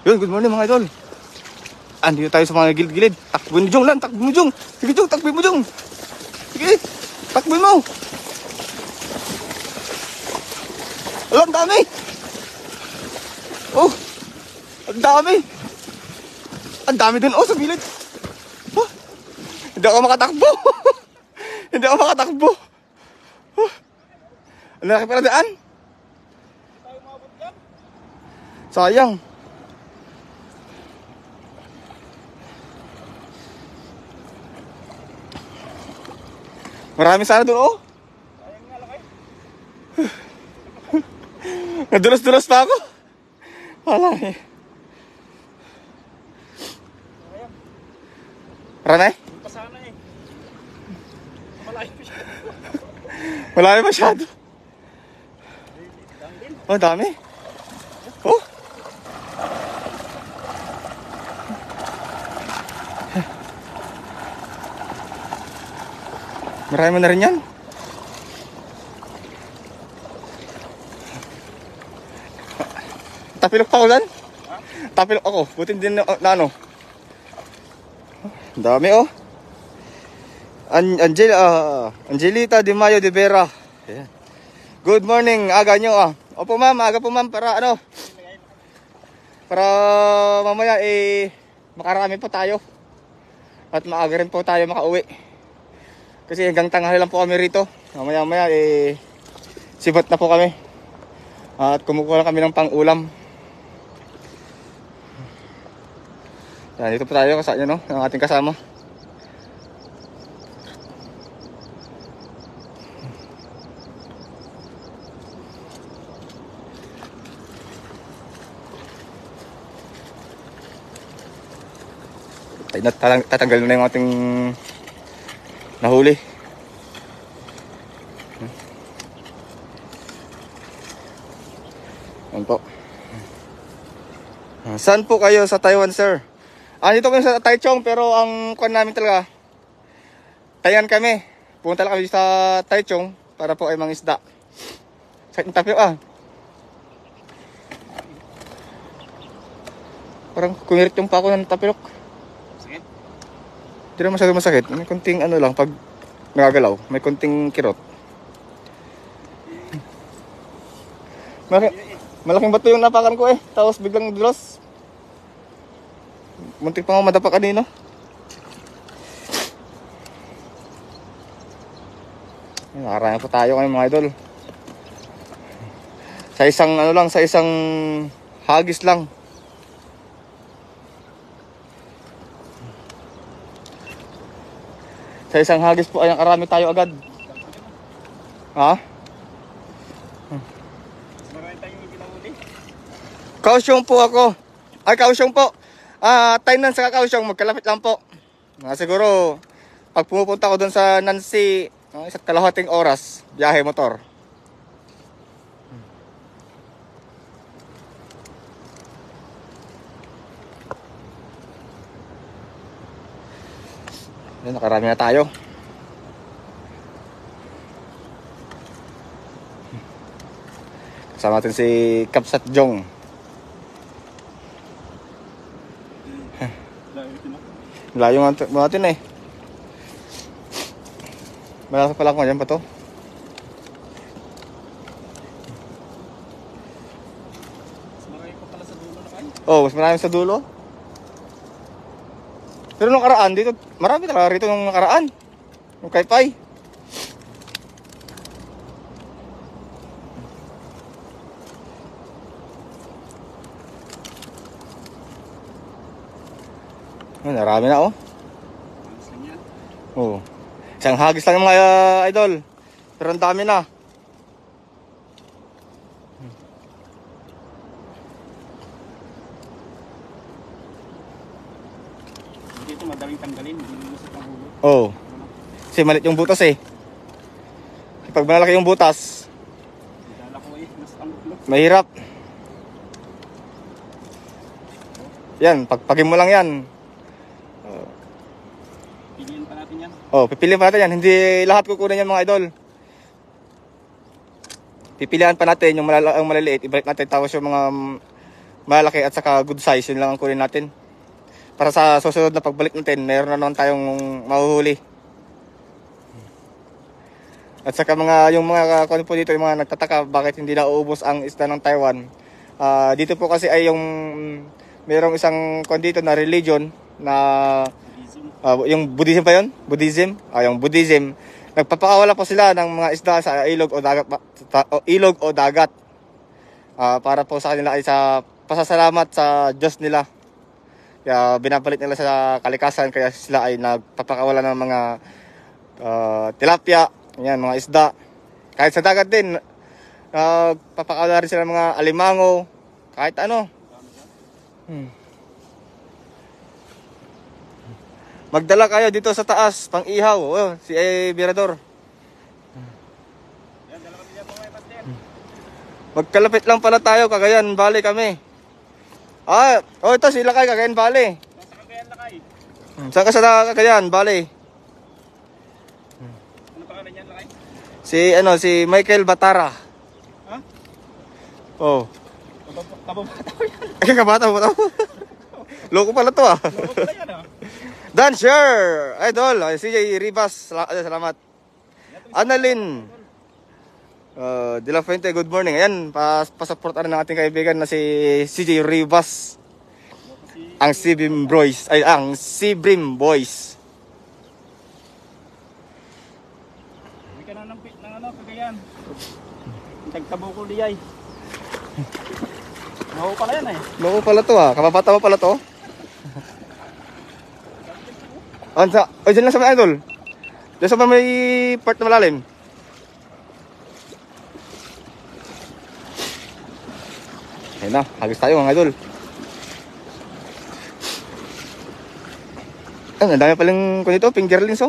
Yun, good morning mga idol. Andito tayo sa mga gilid-gilid. Takbuin mo Jong lang, takbuin mo Jong. Sige Jong, takbuin mo Jong. Sige, takbuin mo. Alam, dami. Oh, ang dami. Ang dami dun, oh, sa gilid. Oh, hindi ako makatakbo. Hindi ako makatakbo. Oh, ang laki pala daan. Sayang. Marami sana doon, oh. Sayang nga laki. Nadulas-dulas pa ako. Wala eh. Marami? Pa sana eh. Malayo masyado. Malayo masyado. Oh, dami. Oh. Marami na rin yan. Tapilok pa ako dyan. Tapilok ako. Buti din na ano. Dami oh. Angelita de Mayo de Vera. Ayan. Good morning. Aga nyo ah. Opo ma'am. Aga po ma'am. Para ano. Para mamaya makarami po tayo. At maaga rin po tayo makauwi. Kasi hanggang tanghali lang po kami rito. Mamaya sibat na po kami. At kumukuha kami ng pang-ulam. Yan, dito po tayo kasama, no? Ang ating kasama. Tatanggal na yung ating nahuli. Yan po. Saan po kayo sa Taiwan, sir? Dito kami sa Taichung, pero ang kuwan namin talaga, Taiwan kami. Pumunta lang kami sa Taichung para po ay mangisda. Sakit ng tapio ah. Parang kumirit yung pako ng tapilok. Sakit? Hindi na masyado masakit. May konting ano lang, pag nagagalaw, may konting kirot. Malaking bato yung napakan ko eh. Tapos biglang dulos. Muntik pa nga madapa kanino. Nakaraan po tayo ngayon mga idol. Sa isang ano lang, sa isang hagis lang. Sa isang hagis po ay nakarami tayo agad. Ha? Marami tayong ginahuli. Kausyong po ako. Ay, kausyong po. Tainan sa Kausyong, magkalapit lang po. Siguro, pag pumupunta ko doon sa Nancy, isa't kalahating oras, biyahe motor. Yan, nakarami na tayo. Kasama natin si Kapsat Jong. Layo nga natin eh. Malaki pala ko dyan pa to. Mas marami pa pala sa dulo na kayo? Oh, mas marami sa dulo. Pero nung nakaraan dito, marami talaga rito nung nakaraan. Yung kaypay. Marami na oh. Oh. Isang hagis lang mga idol. Pero ang dami na. Dito madaling tanggalin, lumusot ang ulo. Oh. Kasi malit yung butas eh. Pag malaki yung butas, mahirap. Yan, pagpagin mo lang yan. Pipiliin pa natin yan. Oh, pipiliin pa natin yan. Hindi lahat kukunin yan mga idol. Pipilian pa natin yung maliliit. Ibalik natin tapos yung mga malaki at saka good size. Yun lang ang kunin natin. Para sa susunod na pagbalik natin, meron na naman tayong mahuhuli. At saka yung mga kung po dito, yung mga nagtataka bakit hindi na uubos ang isda ng Taiwan. Dito po kasi ay merong isang dito na religion na yung Buddhism pa yun? Buddhism? Yung Buddhism. Nagpapakawala po sila ng mga isda sa ilog o dagat. Para po sa kanila ay sa pasasalamat sa Diyos nila. Kaya binabalit nila sa kalikasan, kaya sila ay nagpapakawala ng mga tilapia, yan, mga isda. Kahit sa dagat din, nagpapakawala rin sila ng mga alimango, kahit ano. Magdala kayo dito sa taas, pang ihaw. Si Birador. Magkalapit lang pala tayo, Cagayan Valley kami. Ito si Lakay, Cagayan Valley. Sa Cagayan Lakay. Saan ka sa Cagayan Valley? Ano pangalan niyan, Lakay? Si Michael Batara. Ha? Oh. Kababata ko yan. Ay, kabata mo to. Loko pala to Loko pala yan Dancer! Idol! CJ Rivas, salamat. Annalyn De La Fuente, good morning. Ayan, pasupportan ng ating kaibigan na si CJ Rivas. Ang Sibrim Boys. Ang Sibrim Boys. Hindi ka na ng Cagayan. Tagtabo ko diyay. Loko pala yan Loko pala to Kababata mo pala to. Diyan lang sa mga idol. Diyan sa may part na malalim. Ayun na, hagis tayo mga idol. Ang dami palang dito, fingerlings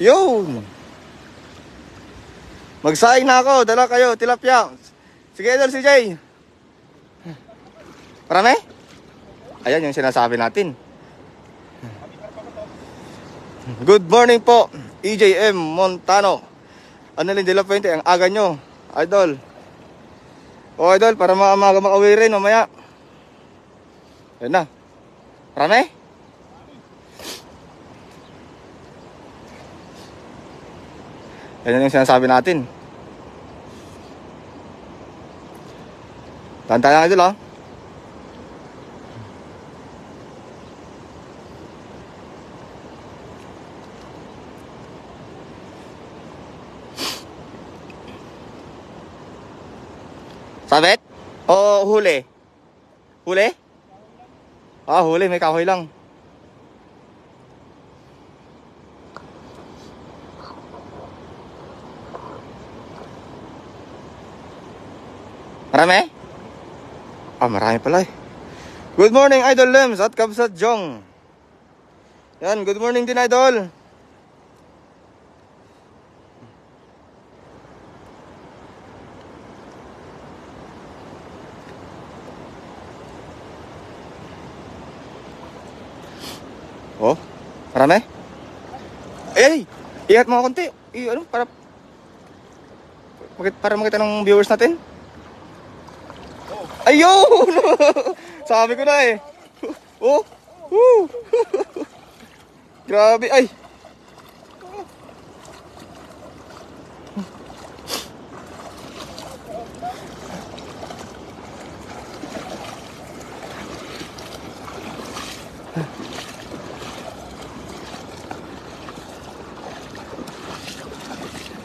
Yun! Magsaing na ako, dala kayo, tilapia. Sige idol, CJ. Marami? Ayan yung sinasabi natin. Good morning po, EJM Montano. Annalyn De La Fuente, ang aga nyo, idol. Idol, para maaga makauwi rin mamaya. Ayun na. Marami? Yan yung sinasabi natin. Tanda lang idol Sabit? O huli? Huli? Huli. May kahoy lang. Marami? Marami pala Good morning, Idol Lems at Kabsat Jong. Yan, good morning din, Idol. Marami? Ihat mo konti. Para makita ng viewers natin. Ayun! Sabi ko na Grabe,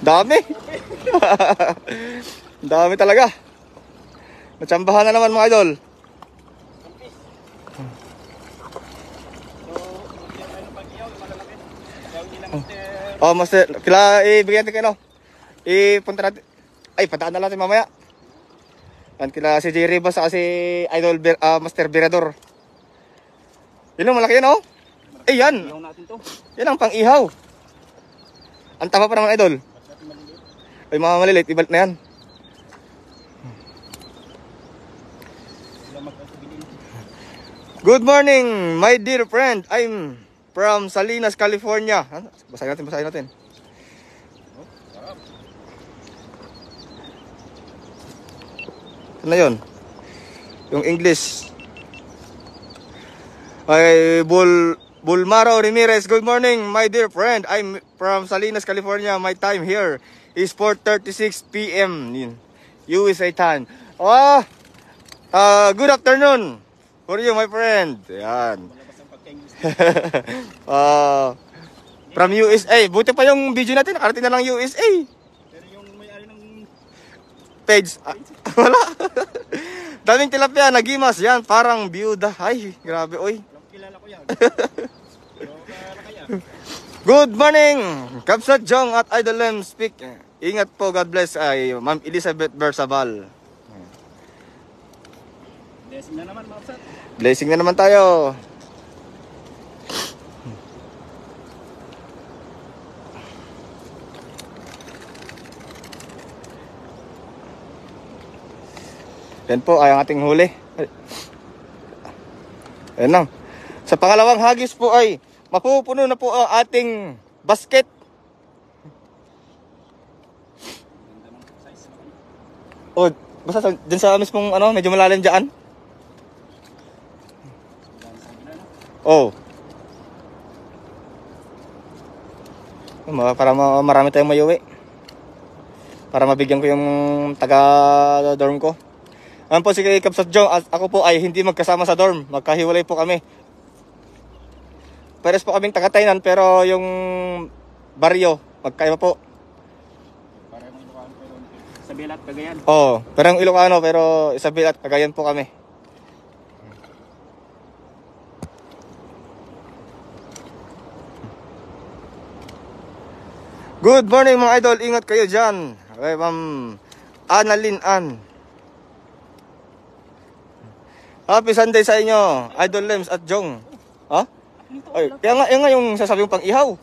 Dami. Dami talaga. Natsambahan na naman mga idol. Master, ibigyan natin kayo. Punta natin. Pataan na natin mamaya. Kila si J. Rivas at si Idol Master Birador. Yun ang malaki yan yan. Yan ang pang-ihaw. Ang tama pa naman idol. Mga maliliit, ibalik na yan. Good morning, my dear friend. I'm from Salinas, California. Basahin natin. Ano na yun? yung English. Ay, Bulmaro Ramirez, good morning, my dear friend. I'm from Salinas, California. My time here is 4:36 p.m. in USA time. Good afternoon for you, my friend. Yan. From USA. Buti pa yung video natin, nakarating na lang USA. Pero yung may-ari ng Page. Wala. Daming tilapia, nagimas. Yan, parang byuda. Ay, grabe, oy. kilala ko yan. Pero kaya. Good morning, Kapsat Jong at Idol Lem speak. Ingat po, God bless. Ay, Ma'am Elizabeth Bersabal. Blessing na naman, mga kapsat. Blessing na naman tayo. Yan po ay ang ating huli. Yan lang. Sa pangalawang hagis po ay mapupuno na po ang ating basket. O, basta dyan sa mismong ano, medyo malalim dyan. Oh. Para marami tayong mayuwi. Para mabigyan ko yung taga-dorm ko. Ano po si Kapsat Jong, ako po ay hindi magkasama sa dorm. Magkahiwalay po kami. Pares po kaming taga-Tainan pero yung baryo, magkaiba po. Parang Ilocano pero Isabela at Cagayan. Oo, parang Ilocano pero Isabela at Cagayan po kami. Good morning mga idol, ingat kayo dyan. Okay, Ma'am Annalyn Ann. Happy Sunday sa inyo, Idol Lems at Jong. Ha? Ay, yan nga yung sasabi mong pang-ihaw.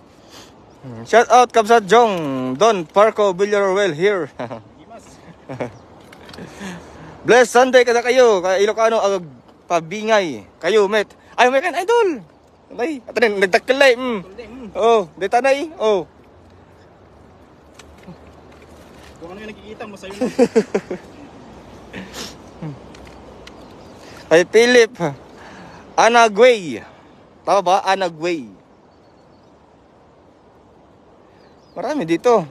Shout out Kapsat Jong, Don Parco Villarreal here. Bless Sunday kada kayo, kay Ilocano ag pabingay. Kayo met. Ay, may kan idol. Ay, ato rin nagdakkelay. Oh, detanay. Oh. Kung ano yung nakikita mo sa'yo. Kay Philip Anagway. Tama ba? Anagway. Marami dito.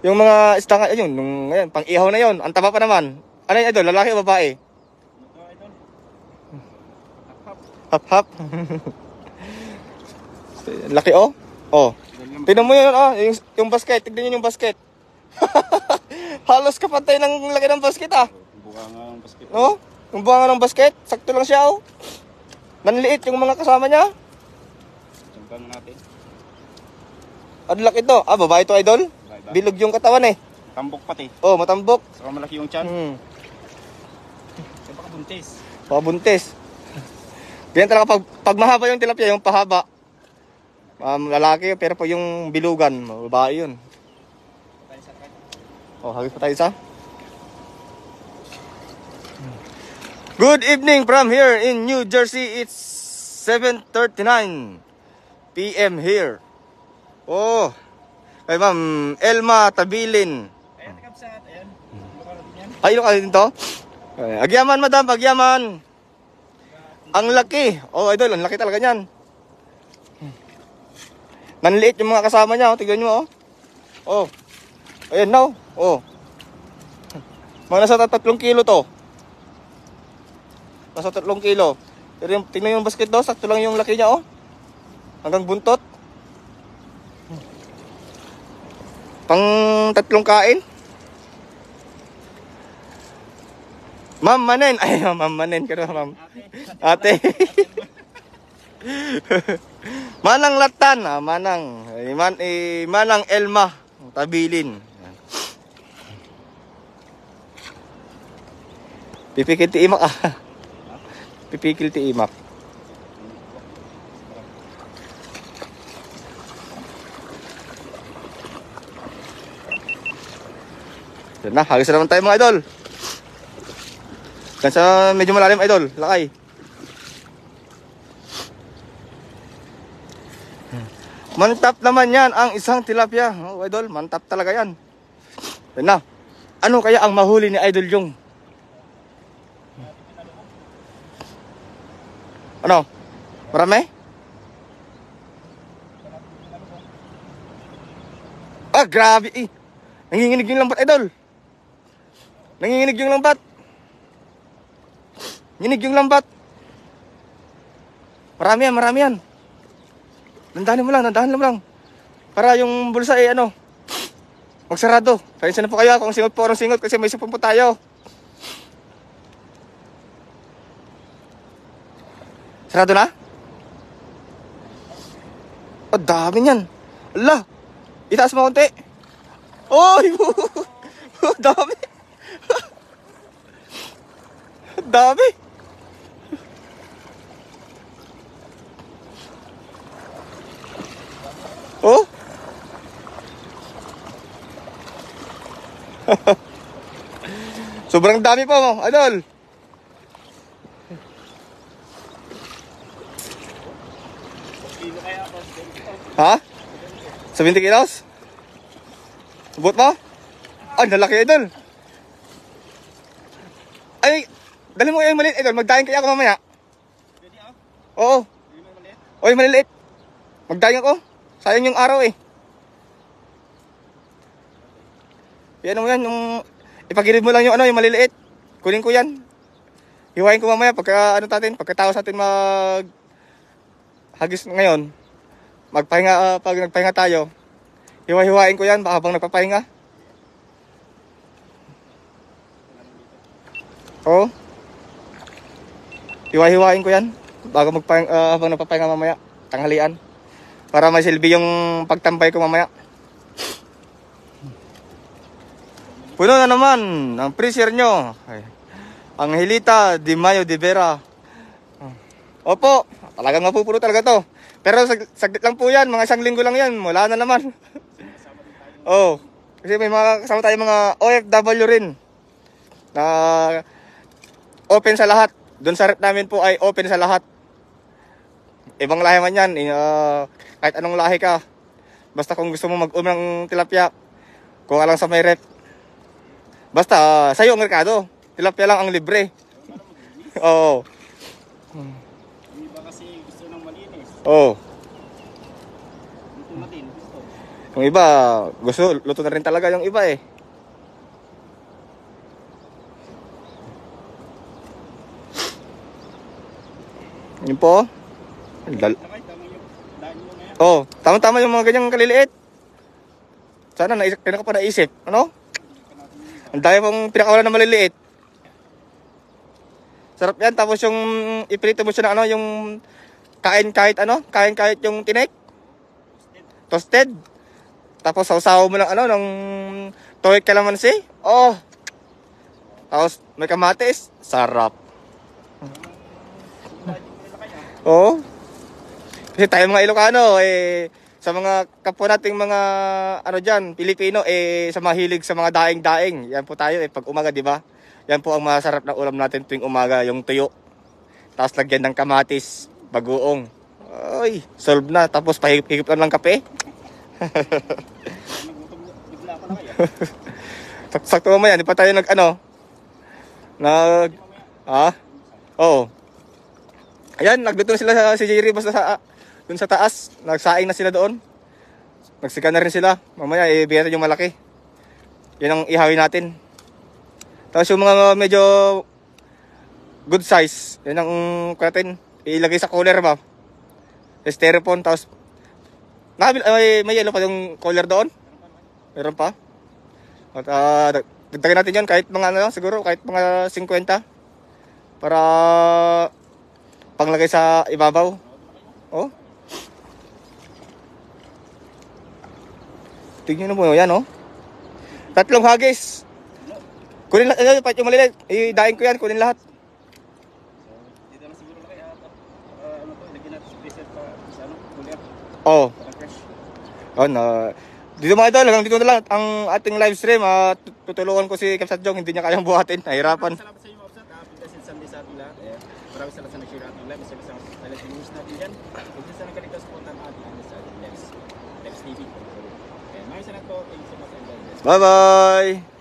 Yung mga istanga, yun, ngayon, pang-ihaw na yun. Ang taba pa naman. Ano yung idol? Lalaki o babae? Ito, idol. Hap-hap. Laki oh. Oh. Tignan mo yun oh. Yung basket. Tignan nyo yung basket. Halos kapantay ng laki ng basket ah. Buka nga ng basket. Oh? Yung buwangan ng basket, sakto lang siya oh. Manliit yung mga kasama niya. Sambang natin. Ang laki to. Ah, babae to idol? Bye-bye. Bilog yung katawan eh. Tambok pati. Oh, matambok. Saka malaki yung tiyan. Kaya baka buntis. Pabuntis. Ganyan talaga pag mahaba yung tilapia, yung pahaba. Lalaki, pero po yung bilugan, babae yun. Oh, hagis pa tayo isa. Good evening from here in New Jersey. It's 7:39 p.m. here. Oh, kay Ma'am Elma Tabilin. Ayan, kapsat. Ayan. Ilocano din yan. Ay, Ilocano din to? Agyaman, madam, agyaman. Ang laki. Oh, idol, ang laki talaga niyan. Nanliit yung mga kasama niya. Oh, tignan nyo, oh. Oh. Ayan, no. Oh. Mga nasa 3 kilo to. Nasa 3 kilo. Pero yung, tingnan yung basket do, sakto lang yung laki niya oh. Hanggang buntot. Pang 3 kain. Ma'am Manen. Ay, Ma'am Manen ka na, ma'am. Ate. Manang Latan, Manang. Manang Elma Tabilin. Pipikit ti imak ah. Pipikil ti imak. Yan na, hagis na naman tayo mga idol. Yan sa medyo malalim idol, lakay. Mantap naman yan ang isang tilapia. Oh, idol, mantap talaga yan. Yan na. Ano kaya ang mahuli ni Idol Jong? Ano? Marami? Ah, grabe eh. Nanginginig yung lambat, idol. Nanginginig yung lambat. Nginig yung lambat. Marami yan, marami yan. Dandahan mo lang. Para yung bulsa eh, ano, magsarado. Pahinsa na po kayo kung singot po o singot kasi may supon po tayo. Sarado na? Oh, dami niyan. Ala, itaas mo konti. Oy, dami. Dami. Oh. Sobrang dami po, idol. Ha? 70 kilos? Subot mo? Ay, nalaki, idol. Ay, dali mo yung maliit, idol. Magdaing kaya ako mamaya. Oo. Oy, maliliit. Magdaing ako. Sayang yung araw eh. Yan mo yan, yung ipagilid mo lang yung ano, yung maliliit. Kunin ko yan. Hiwain ko mamaya pagka ano natin, pagkatapos natin mag hagis ngayon. Magpahinga pag nagpahinga tayo. Hiwa-hiwain ko yan habang nagpapahinga. Oo. Hiwa-hiwain ko yan bago magpahinga habang nagpapahinga mamaya, tanghalian. Para may silbi yung pagtambay ko mamaya. Puno na naman ang freezer nyo. Ay. Angelita Di Mayo de Vera. Opo, talagang mapupuno talaga to. Pero saglit lang po yan, mga 1 linggo lang yan. Wala na naman. Oh, kasi may mga kasama tayo mga OFW rin. Na open sa lahat. Doon sa rep namin po ay open sa lahat. Ibang lahi man yan. Kahit anong lahi ka. Basta kung gusto mo mag-ng tilapia, kung alang sa may rep. Basta sa'yo ang merkado. Tilapia lang ang libre. Oo. Yung iba kasi gusto ng malinis. Oo. Luto na din, gusto. Yung iba, gusto, luto na rin talaga yung iba eh. Yun po. Oh, tama-tama yung mga ganyang kaliliit. Sana kailan ka pa naisip, ano? Ang dami pong pinakawalan na maliliit. Sarap yan, tapos yung ipilito mo siya na ano, yung kain kahit ano, kain kahit yung tinik. Toasted. Tapos sausaw mo lang ano, ng toy calamansi. Oh. Tapos may kamatis, sarap. Oh. Kasi tayo mga Ilocano, sa mga kapwa nating mga ano dyan, Pilipino, sa mahilig sa mga daing-daing. Yan po tayo pag umaga, di ba? Yan po ang masarap na ulam natin tuwing umaga, yung tuyo. Tapos lagyan ng kamatis, bagoong. Ay, solve na. Tapos pahigip lang ng kape. Sakto mamaya, di pa tayo Oo. Ayan, nagluto na sila si Jerry basta dun sa taas. Nagsaing na sila doon. Nagsika na rin sila. Mamaya, ibigyan natin yung malaki. Yan ang ihawin natin. Tapos yung mga medyo good size, yan ang natin ilagay sa cooler ba? Styrofoam, tapos may yellow pa yung cooler doon? Meron pa? At dagdagan natin yan kahit mga ano, siguro kahit mga 50 para panglagay sa ibabaw. Oh. Tingnan mo yan, oh. 3 hagis. Kunin lahat, yung maliliit. Idaing ko yan, kunin lahat. Dito na siguro na kaya lagyan natin sa freezer sa cooler. Oo. Dito mga idol, hanggang dito na lang ang ating live stream. Tutulungan ko si Kapsat Jong, hindi niya kayang buhatin. Nahirapan. Salamat sa inyo, Kapsat. Pintasin Sunday sa ating lahat. Maraming salamat sa nag-share ating live. Maraming salamat sa live news natin dyan. Huwag niyo sana kaligtas po ang ating sa Lex TV. Maraming salamat po. Thank you so much. Bye-bye!